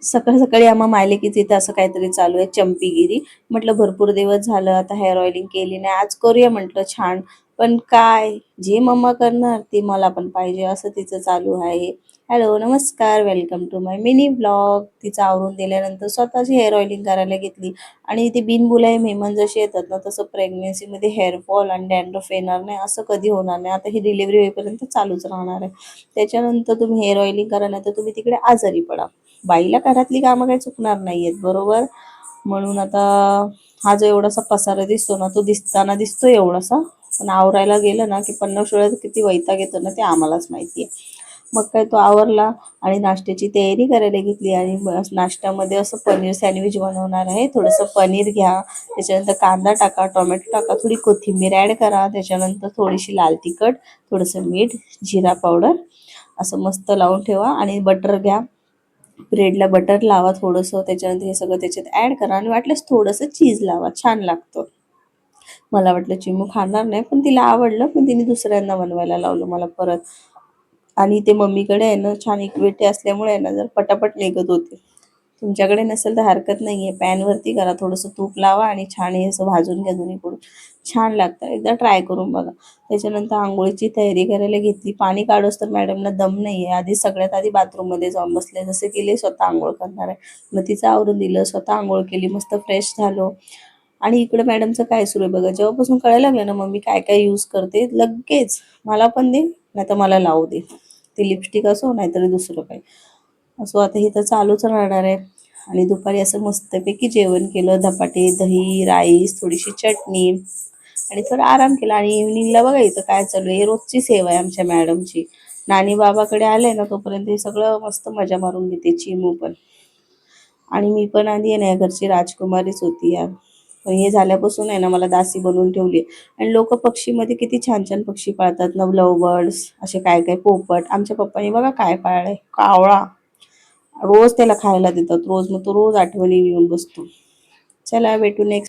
सकाळी सकाळी आम्हा मायलेकीच इथं असं काहीतरी चालू आहे, चंपीगिरी. म्हटलं भरपूर दिवस झालं आता हेअर ऑइलिंग केली नाही, आज करूया म्हटलं छान. पण काय, जे मम्मा करणार ते मला पण पाहिजे असं तिचं चालू आहे. हॅलो नमस्कार, welcome to my mini blog. तिचं आवरून दिल्यानंतर स्वतःची हेअर ऑइलिंग करायला घेतली. आणि ते बिनबुलाही मेहमान जसे येतात ना, तसं प्रेग्नेन्सीमध्ये हेअरफॉल आणि डॅन्ड्रफ येणार नाही असं कधी होणार नाही. आता ही डिलिव्हरी होईपर्यंत चालूच राहणार आहे. त्याच्यानंतर तुम्ही हेअर ऑइलिंग करा, नाही तर तुम्ही तिकडे आजारी पडा. बाईला घरातली कामं काही चुकणार नाहीयेत, बरोबर. म्हणून आता हा जो एवढासा पसारा दिसतो ना, तो दिसताना दिसतो एवढासा, पण आवरायला गेलं ना की 50 वेळा किती वैताग येतो ना ते आम्हालाच माहिती आहे. मग काय तो आवरला आणि नाश्त्याची तयारी करायला घेतली. आणि नाश्त्यामध्ये असं पनीर सँडविच बनवणार आहे. थोडंसं पनीर घ्या, त्याच्यानंतर कांदा टाका, टोमॅटो टाका, थोडी कोथिंबीर ॲड करा, त्याच्यानंतर थोडीशी लाल तिखट, थोडंसं मीठ, जिरा पावडर असं मस्त लावून ठेवा. आणि बटर घ्या, ब्रेडला बटर लावा थोडंसं, त्याच्यानंतर हे सगळं त्याच्यात ॲड करा आणि वाटल्यास थोडंसं चीज लावा, छान लागतं. मला वाटलं चिमू खाणार नाही, पण तिला आवडलं, पण तिने दुसऱ्यांदा बनवायला लावलं मला परत. आणि ते मम्मीकडे आहे ना छान इक्विटी असल्यामुळे आहे ना जर पटापट निघत होते. तुमच्याकडे नसेल तर हरकत नाही आहे, पॅनवरती करा, थोडंसं तूप लावा आणि छान हे असं भाजून घ्या दोन्हीकडून, छान लागतं. एकदा ट्राय करून बघा. त्याच्यानंतर आंघोळीची तयारी करायला घेतली. पाणी काढूस तर मॅडमला दम नाही आहे, आधी सगळ्यात आधी बाथरूममध्ये जाऊन बसले, जसे की स्वतः आंघोळ करणार आहे. मग तिचं आवरून दिलं, स्वतः आंघोळ केली, मस्त फ्रेश झालो. आणि इकडं मॅडमचं काय सुरू आहे बघा, जेव्हापासून कळायला लागलं ना मम्मी काय काय यूज करते, लगेच मला पण दे नाही तर मला लावू दे. ती लिपस्टिक असो नाहीतर दुसरं काही असो, आता ही तर चालूच राहणार आहे. आणि दुपारी असं मस्तपैकी जेवण केलं, धपाटे, दही, राईस, थोडीशी चटणी आणि थोडा आराम केला. आणि इव्हनिंगला बघा इथं काय चालू आहे, रोजची सेवा आहे आमच्या मॅडमची. नानी बाबाकडे आले ना तोपर्यंत हे सगळं मस्त मजा मारून घेते चिमू पण. आणि मी पण आधी आहे ना या घरची राजकुमारीच होती यार. पण हे झाल्यापासून आहे ना मला दासी बनवून ठेवली. आणि लोक पक्षीमध्ये किती छान छान पक्षी पाळतात ना, लव बर्ड्स असे काय काय, पोपट. आमच्या पप्पांनी बघा काय पाळलंय, कावळा. रोज त्याला खायला देतात रोज, मग तो रोज आठवणी येऊन बसतो. चला भेटू नेक्स्ट.